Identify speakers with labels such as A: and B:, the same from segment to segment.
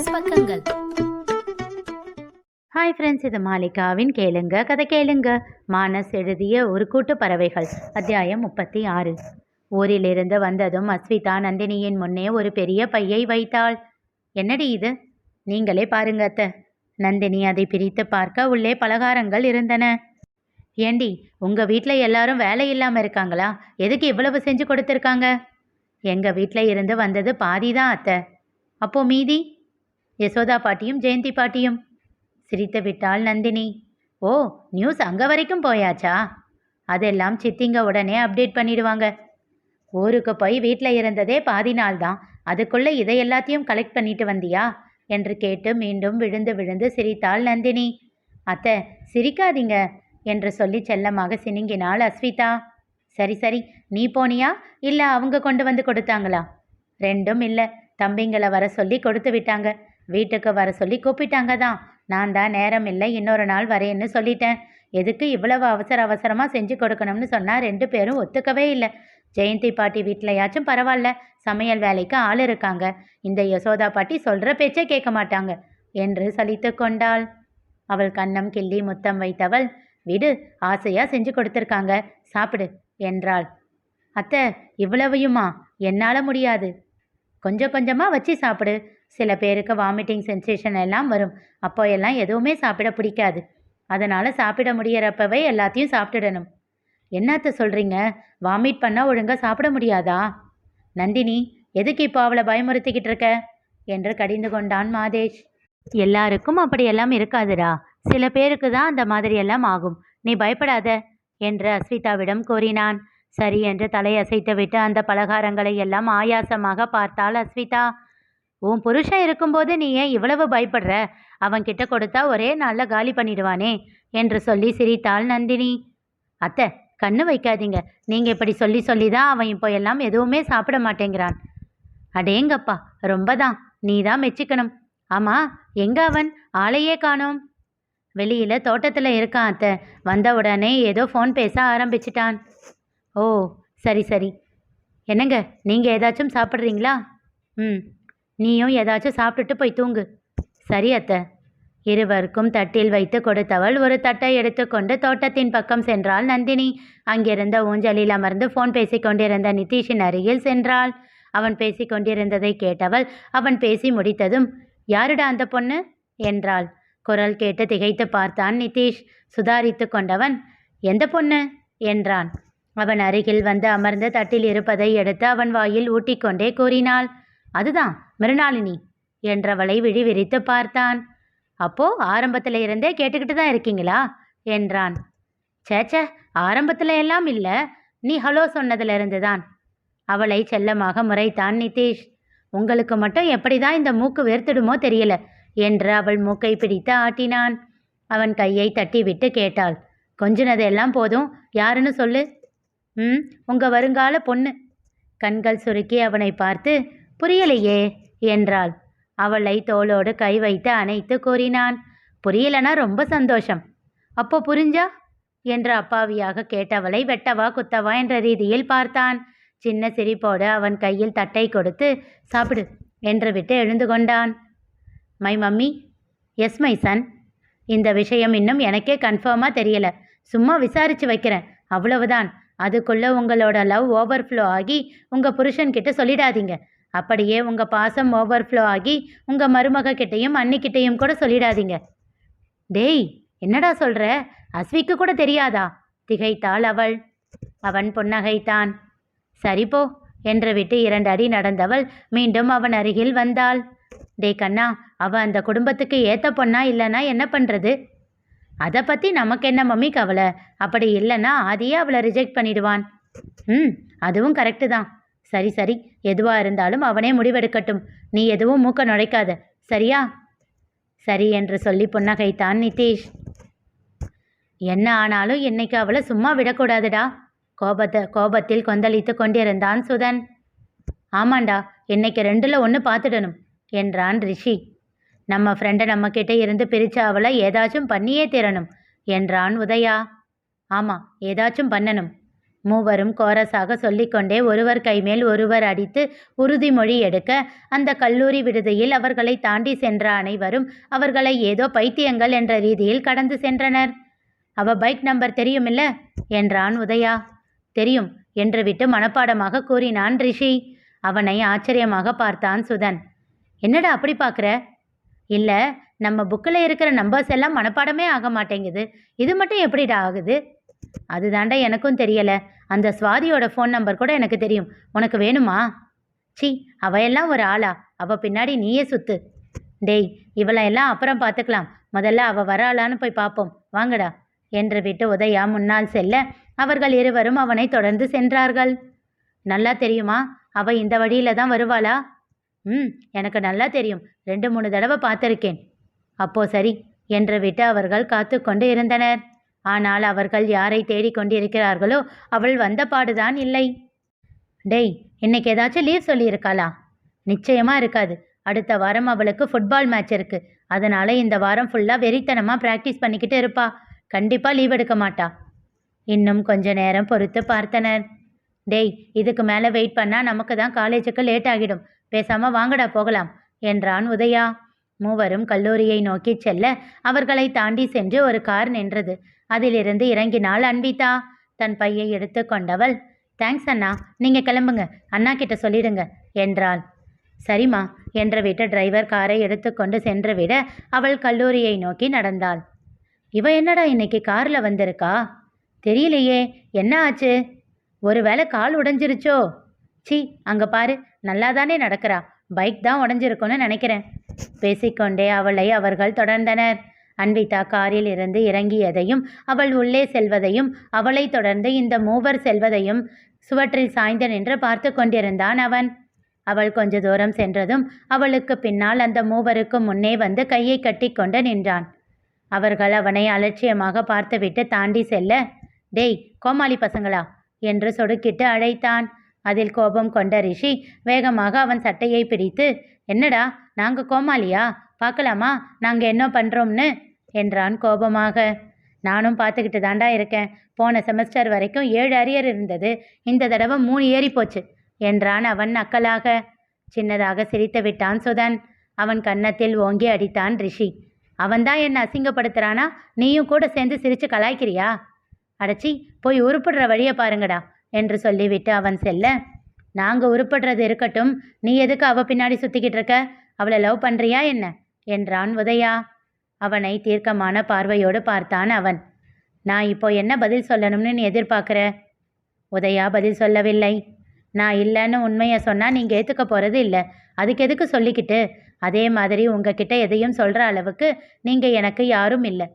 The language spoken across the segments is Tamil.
A: மானஸ் பக்கங்கள்.
B: ஹாய் ஃப்ரெண்ட்ஸ், இது மாலிகாவின் கேளுங்க கதை கேளுங்க. மானஸ் எழுதிய ஒரு கூட்டு பறவைகள், அத்தியாயம் 36. ஊரிலிருந்து வந்ததும் அஸ்விதா நந்தினியின் முன்னே ஒரு பெரிய பையை வைத்தாள். என்னடி இது? நீங்களே பாருங்க அத்தை. நந்தினி அதை பிரித்து பார்க்க உள்ளே பலகாரங்கள் இருந்தன. ஏண்டி, உங்கள் வீட்டில் எல்லாரும் வேலை இல்லாமல் இருக்காங்களா? எதுக்கு இவ்வளவு செஞ்சு கொடுத்துருக்காங்க? எங்கள் வீட்டில் இருந்து வந்தது பாதி தான் அத்தை. அப்போ மீதி? யசோதா பாட்டியும் ஜெயந்தி பாட்டியும். சிரித்து விட்டாள் நந்தினி. ஓ, நியூஸ் அங்கே வரைக்கும் போயாச்சா? அதெல்லாம் சித்திங்க உடனே அப்டேட் பண்ணிடுவாங்க. ஊருக்கு போய் வீட்டில் இருந்ததே பாதி நாள் தான், அதுக்குள்ளே இதை எல்லாத்தையும் கலெக்ட் பண்ணிட்டு வந்தியா என்று கேட்டு மீண்டும் விழுந்து விழுந்து சிரித்தாள் நந்தினி. அத்தை, சிரிக்காதீங்க என்று சொல்லி செல்லமாக சினுங்கினாள் அஸ்விதா. சரி சரி, நீ போனியா இல்லை அவங்க கொண்டு வந்து கொடுத்தாங்களா? ரெண்டும் இல்லை, தம்பிங்களை வர சொல்லி கொடுத்து விட்டாங்க. வீட்டுக்கு வர சொல்லி கூப்பிட்டாங்க தான். நான் தான் நேரம் இல்லை, இன்னொரு நாள் வரேன்னு சொல்லிட்டேன். எதுக்கு இவ்வளவு அவசரமாக செஞ்சு கொடுக்கணும்னு சொன்னால் 2 பேரும் ஒத்துக்கவே இல்லை. ஜெயந்தி பாட்டி வீட்டிலையாச்சும் பரவாயில்ல, சமையல் வேலைக்கு ஆள் இருக்காங்க. இந்த யசோதா பாட்டி சொல்கிற பேச்சே கேட்க மாட்டாங்க என்று சலித்து கொண்டாள். அவள் கன்னம் கிள்ளி முத்தம் வைத்தவள், விடு, ஆசையாக செஞ்சு கொடுத்துருக்காங்க, சாப்பிடு என்றாள். அத்தை, இவ்வளவையுமா? என்னால் முடியாது. கொஞ்சம் கொஞ்சமாக வச்சு சாப்பிடு. சில பேருக்கு வாமிட்டிங் சென்சேஷன் எல்லாம் வரும், அப்போ எல்லாம் எதுவுமே சாப்பிட பிடிக்காது. அதனால் சாப்பிட முடியறப்பவே எல்லாத்தையும் சாப்பிட்டுடணும். என்னத்த சொல்கிறீங்க? வாமிட் பண்ணால் ஒழுங்காக சாப்பிட முடியாதா? நந்தினி, எதுக்கு இப்போ அவளை பயமுறுத்திக்கிட்டு இருக்க என்று கடிந்து கொண்டான் மாதேஷ். எல்லாருக்கும் அப்படியெல்லாம் இருக்காதுடா, சில பேருக்கு தான் அந்த மாதிரியெல்லாம் ஆகும். நீ பயப்படாத என்று அஸ்விதாவிடம் கூறினான். சரி என்று தலையசைத்துவிட்டு அந்த பலகாரங்களை எல்லாம் ஆயாசமாக பார்த்தாள் அஸ்விதா. உன் புருஷன் இருக்கும்போது நீ ஏன் இவ்வளவு பயப்படுற? அவன்கிட்ட கொடுத்தா ஒரே நாளில் காலி பண்ணிடுவானே என்று சொல்லி சிரித்தாள் நந்தினி. அத்தை, கண்ணு வைக்காதீங்க. நீங்கள் இப்படி சொல்லி சொல்லி தான் அவன் இப்போ எல்லாம் எதுவுமே சாப்பிட மாட்டேங்கிறான். அடேங்கப்பா, ரொம்ப தான். நீ தான் மெச்சிக்கணும். ஆமாம், எங்க அவன்? ஆளையே காணோம். வெளியில் தோட்டத்தில் இருக்கான் அத்தை. வந்த உடனே ஏதோ ஃபோன் பேச ஆரம்பிச்சிட்டான். ஓ, சரி சரி. என்னங்க, நீங்கள் ஏதாச்சும் சாப்பிட்றீங்களா? நீயும் ஏதாச்சும் சாப்பிட்டுட்டு போய் தூங்கு. சரி அத்தை. இருவருக்கும் தட்டில் வைத்து கொடுத்தவள் ஒரு தட்டை எடுத்துக்கொண்டு தோட்டத்தின் பக்கம் சென்றாள் நந்தினி. அங்கிருந்த ஊஞ்சலில் அமர்ந்து ஃபோன் பேசிக்கொண்டிருந்த நிதிஷின் அருகில் சென்றாள். அவன் பேசிக்கொண்டிருந்ததை கேட்டவள் அவன் பேசி முடித்ததும், யாருடா அந்த பொண்ணு என்றாள். குரல் கேட்டு திகைத்து பார்த்தான் நிதிஷ். சுதாரித்து கொண்டவன், எந்த பொண்ணு என்றான். அவன் அருகில் வந்து அமர்ந்து தட்டில் இருப்பதை எடுத்து அவன் வாயில் ஊட்டிக்கொண்டே கூறினாள், அதுதான் மிருணாளினி என்றவளை விழி விரித்து பார்த்தான். அப்போ ஆரம்பத்தில் இருந்தே கேட்டுக்கிட்டு தான் இருக்கீங்களா என்றான். சேச்ச, ஆரம்பத்தில் எல்லாம் இல்லை, நீ ஹலோ சொன்னதிலிருந்து தான் அவளை செல்லமாக முறைத்தான் நிதிஷ். உங்களுக்கு மட்டும் எப்படி தான் இந்த மூக்கு வேர்த்திடுமோ தெரியல என்று அவள் மூக்கை பிடித்து ஆட்டினான். அவன் கையை தட்டி விட்டு கேட்டாள், கொஞ்சினதெல்லாம் போதும், யாருன்னு சொல்லு. உங்க வருங்கால பொண்ணு. கண்கள் சுருக்கி அவனை பார்த்து, புரியலையே என்றாள். அவளை தோளோடு கை வைத்து அணைத்து கூறினான், புரியலனா ரொம்ப சந்தோஷம். அப்போ புரிஞ்சா என்று அப்பாவியாக கேட்டவளை வெட்டவா குத்தவா என்ற ரீதியில் பார்த்தான். சின்ன சிரிப்போடு அவன் கையில் தட்டை கொடுத்து, சாப்பிடு என்று விட்டு எழுந்து கொண்டான். My mummy? S my son. இந்த விஷயம் இன்னும் எனக்கே கன்ஃபார்மாக தெரியல, சும்மா விசாரித்து வைக்கிறேன், அவ்வளவுதான். அதுக்குள்ளே உங்களோட லவ் ஓவர்ஃப்ளோ ஆகி உங்கள் புருஷன்கிட்ட சொல்லிடாதீங்க. அப்படியே உங்கள் பாசம் ஓவர்ஃப்ளோ ஆகி உங்கள் மருமக கிட்டையும் அன்னிக்கிட்டையும் கூட சொல்லிடாதீங்க. டேய், என்னடா சொல்கிற? அஸ்விக்கு கூட தெரியாதா? திகைத்தாள் அவள். அவன் புன்னகைத்தான். சரிப்போ என்று விட்டு 2 அடி நடந்தவள் மீண்டும் அவன் அருகில் வந்தாள். டே கண்ணா, அவள் அந்த குடும்பத்துக்கு ஏற்ற பொண்ணா இல்லைன்னா என்ன பண்ணுறது? அதை பற்றி நமக்கு என்ன மம்மி கவலை? அப்படி இல்லைன்னா அதையே அவளை ரிஜெக்ட் பண்ணிடுவான். அதுவும் கரெக்டு தான். சரி சரி, எதுவாக இருந்தாலும் அவனே முடிவெடுக்கட்டும். நீ எதுவும் மூக்க நுழைக்காத, சரியா? சரி என்று சொல்லி புன்னகைத்தான் நிதிஷ். என்ன ஆனாலும் இன்னைக்கு அவளை சும்மா விடக்கூடாதுடா. கோபத்தில் கொந்தளித்து கொண்டிருந்தான் சுதன். ஆமாண்டா, இன்னைக்கு 2ல் 1 பார்த்துடணும் என்றான் ரிஷி. நம்ம ஃப்ரெண்டை நம்மக்கிட்ட இருந்து பிரித்த அவளை ஏதாச்சும் பண்ணியே தீரணும் என்றான் உதயா. ஆமாம், ஏதாச்சும் பண்ணணும். மூவரும் கோரஸாக சொல்லிக்கொண்டே ஒருவர் கைமேல் ஒருவர் அடித்து உறுதிமொழி எடுக்க அந்த கல்லூரி விடுதியில் அவர்களை தாண்டி சென்ற அனைவரும் அவர்களை ஏதோ பைத்தியங்கள் என்ற ரீதியில் கடந்து சென்றனர். அவ பைக் நம்பர் தெரியுமில்ல என்றான் உதயா. தெரியும் என்று விட்டு மனப்பாடமாக கூறினான் ரிஷி. அவனை ஆச்சரியமாக பார்த்தான் சுதன். என்னடா அப்படி பார்க்குற? இல்லை, நம்ம புக்கில் இருக்கிற நம்பர்ஸ் எல்லாம் மனப்பாடமே ஆக மாட்டேங்குது, இது மட்டும் எப்படிடா ஆகுது? அதுதாண்டா எனக்கும் தெரியலை. அந்த சுவாதியோட ஃபோன் நம்பர் கூட எனக்கு தெரியும், உனக்கு வேணுமா? சி, அவையெல்லாம் ஒரு ஆளா? அவள் பின்னாடி நீயே சுத்து. டேய், இவளையெல்லாம் அப்புறம் பார்த்துக்கலாம், முதல்ல அவள் வராளான்னு போய் பார்ப்போம், வாங்கடா என்று விட்டு உதயா முன்னால் செல்ல அவர்கள் இருவரும் அவனை தொடர்ந்து சென்றார்கள். நல்லா தெரியுமா? அவள் இந்த வழியில தான் வருவாளா? எனக்கு நல்லா தெரியும், 2-3 தடவை பார்த்துருக்கேன். அப்போ சரி என்று விட்டு அவர்கள் காத்து கொண்டு இருந்தனர். ஆனால் அவர்கள் யாரை தேடிக்கொண்டிருக்கிறார்களோ அவள் வந்த பாடுதான் இல்லை. டேய், இன்னைக்கு ஏதாச்சும் லீவ் சொல்லியிருக்காளா? நிச்சயமாக இருக்காது. அடுத்த வாரம் அவளுக்கு ஃபுட்பால் மேட்ச் இருக்குது, அதனால் இந்த வாரம் ஃபுல்லாக வெறித்தனமாக ப்ராக்டிஸ் பண்ணிக்கிட்டு இருப்பா. கண்டிப்பாக லீவ் எடுக்க மாட்டா. இன்னும் கொஞ்ச நேரம் பொறுத்து பார்த்தனர். டேய், இதுக்கு மேலே வெயிட் பண்ணால் நமக்கு தான் காலேஜுக்கு லேட் ஆகிடும், பேசாமல் வாங்கடா போகலாம் என்றான் உதயா. மூவரும் கல்லூரியை நோக்கி செல்ல அவர்களை தாண்டி சென்று ஒரு கார் நின்றது. அதிலிருந்து இறங்கினாள் அன்விதா. தன் பையை எடுத்து கொண்டவள், தேங்க்ஸ் அண்ணா, நீங்கள் கிளம்புங்க, அண்ணா கிட்ட சொல்லிடுங்க என்றாள். சரிம்மா என்று விட்டு டிரைவர் காரை எடுத்துக்கொண்டு சென்று விட அவள் கல்லூரியை நோக்கி நடந்தாள். இவ என்னடா இன்னைக்கு காரில் வந்திருக்கா? தெரியலையே, என்ன ஆச்சு? ஒருவேளை கால் உடைஞ்சிருச்சோ? சி, அங்கே பாரு, நல்லா தானே நடக்கிறா, பைக் தான் உடஞ்சிருக்குன்னு நினைக்கிறேன். பேசிக்கொண்டே அவளை அவர்கள் தொடர்ந்தனர். அன்விதா காரில் இருந்து இறங்கியதையும் அவள் உள்ளே செல்வதையும் அவளை தொடர்ந்து இந்த மூவர் செல்வதையும் சுவற்றில் சாய்ந்து நின்று பார்த்து கொண்டிருந்தான் அவன். அவள் கொஞ்ச தூரம் சென்றதும் அவளுக்கு பின்னால் அந்த மூவருக்கு முன்னே வந்து கையை கட்டி கொண்டு நின்றான். அவர்கள் அவனை அலட்சியமாக பார்த்துவிட்டு தாண்டி செல்ல, டேய் கோமாளி பசங்களா என்று சொடுக்கிட்டு அழைத்தான். அதில் கோபம் கொண்ட ரிஷி வேகமாக அவன் சட்டையை பிடித்து, என்னடா நாங்கள் கோமாளியா? பார்க்கலாமா நாங்கள் என்ன பண்ணுறோம்னு என்றான் கோபமாக. நானும் பார்த்துக்கிட்டு தாண்டா இருக்கேன், போன செமஸ்டர் வரைக்கும் 7 அரியர் இருந்தது, இந்த தடவை 3 ஏறி போச்சு என்றான் அவன் நக்கலாக. சின்னதாக சிரித்து விட்டான் சுதன். அவன் கன்னத்தில் ஓங்கி அடித்தான் ரிஷி. அவன்தான் என்னை அசிங்கப்படுத்துறானா, நீயும் கூட சேர்ந்து சிரித்து கலாய்க்கிறியா? அடச்சி, போய் உருப்படுற வழியை பாருங்கடா என்று சொல்லிவிட்டு அவன் செல்ல, நாங்கள் உருப்படுறது இருக்கட்டும், நீ எதுக்கு அவள் பின்னாடி சுற்றிக்கிட்டு இருக்க? அவளை லவ் பண்ணுறியா என்ன என்றான் உதயா. அவனை தீர்க்கமான பார்வையோடு பார்த்தான் அவன். நான் இப்போ என்ன பதில் சொல்லணும்னு நீ எதிர்பார்க்குற? உதயா பதில் சொல்லவில்லை. நான் இல்லைன்னு உண்மையை சொன்னால் நீங்கள் ஏற்றுக்க போகிறது இல்லை, அதுக்கு எதுக்கு சொல்லிக்கிட்டு? அதே மாதிரி உங்ககிட்ட எதையும் சொல்கிற அளவுக்கு நீங்கள் எனக்கு யாரும் இல்லை.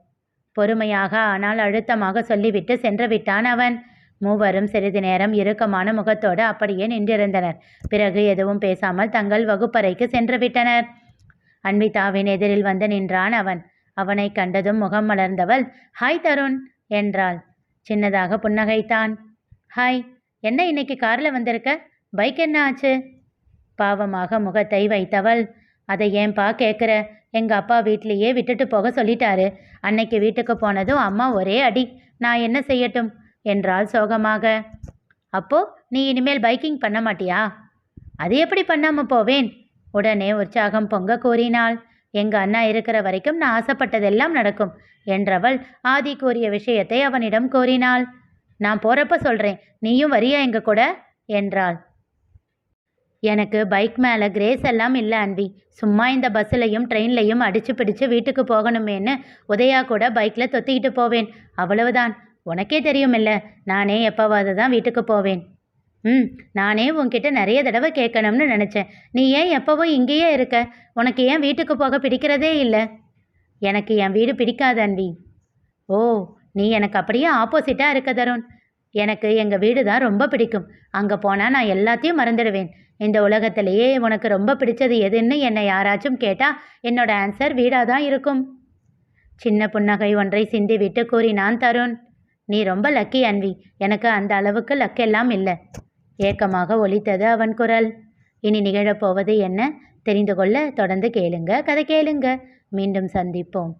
B: பொறுமையாக ஆனால் அழுத்தமாக சொல்லிவிட்டு சென்று விட்டான் அவன். மூவரும் சிறிது நேரம் இறுக்கமான முகத்தோடு அப்படியே நின்றிருந்தனர். பிறகு எதுவும் பேசாமல் தங்கள் வகுப்பறைக்கு சென்று விட்டனர். அன்விதாவின் எதிரில் வந்து நின்றான் அவன். அவனை கண்டதும் முகம் மலர்ந்தவள், ஹாய் தருண் என்றாள். சின்னதாக புன்னகைத்தான். ஹாய், என்ன இன்னைக்கு காரில் வந்திருக்க? பைக் என்ன ஆச்சு? பாவமாக முகத்தை வைத்தவள், அதை ஏன்பா கேட்குற? எங்கள் அப்பா வீட்லேயே விட்டுட்டு போக சொல்லிட்டாரு. அன்னைக்கு வீட்டுக்கு போனதும் அம்மா ஒரே அடி, நான் என்ன செய்யட்டும் என்றாள் சோகமாக. அப்போ நீ இனிமேல் பைக்கிங் பண்ண மாட்டியா? அது எப்படி பண்ணாமல் போவேன்? உடனே உற்சாகம் பொங்க கூறினாள். எங்கள் அண்ணா இருக்கிற வரைக்கும் நான் ஆசைப்பட்டதெல்லாம் நடக்கும் என்றவள் ஆதி கூறிய விஷயத்தை அவனிடம் கூறினாள். நான் போகிறப்ப சொல்கிறேன், நீயும் வரியா எங்க கூட என்றாள். எனக்கு பைக் மேலே கிரேஸ் எல்லாம் இல்லை அன்வி, சும்மா இந்த பஸ்ஸுலையும் ட்ரெயின்லையும் அடித்து பிடிச்சு வீட்டுக்கு போகணுமேன்னு உதயா கூட பைக்கில் தொத்திக்கிட்டு போவேன், அவ்வளவுதான். உனக்கே தெரியுமில்ல, நானே எப்போவாது தான் வீட்டுக்கு போவேன். நானே உன்கிட்ட நிறைய தடவை கேட்கணும்னு நினச்சேன், நீ ஏன் எப்போவும் இங்கேயே இருக்க? உனக்கு ஏன் வீட்டுக்கு போக பிடிக்கிறதே இல்லை? எனக்கு என் வீடு பிடிக்காது அன்வி. ஓ, நீ எனக்கு அப்படியே ஆப்போசிட்டாக இருக்க தருண். எனக்கு எங்கள் வீடு தான் ரொம்ப பிடிக்கும். அங்கே போனால் நான் எல்லாத்தையும் மறந்துடுவேன். இந்த உலகத்திலேயே உனக்கு ரொம்ப பிடிச்சது எதுன்னு என்னை யாராச்சும் கேட்டால் என்னோட ஆன்சர் வீடாக தான் இருக்கும். சின்ன புன்னகை ஒன்றை சிந்திவிட்டு கூறினான் தருண். நீ ரொம்ப லக்கி அன்வி, எனக்கு அந்த அளவுக்கு லக்கெல்லாம் இல்லை. ஏக்கமாக ஒலித்தது அவன் குரல். இனி நிகழப்போவது என்ன தெரிந்து கொள்ள தொடர்ந்து கேளுங்க, கதை கேளுங்க. மீண்டும் சந்திப்போம்.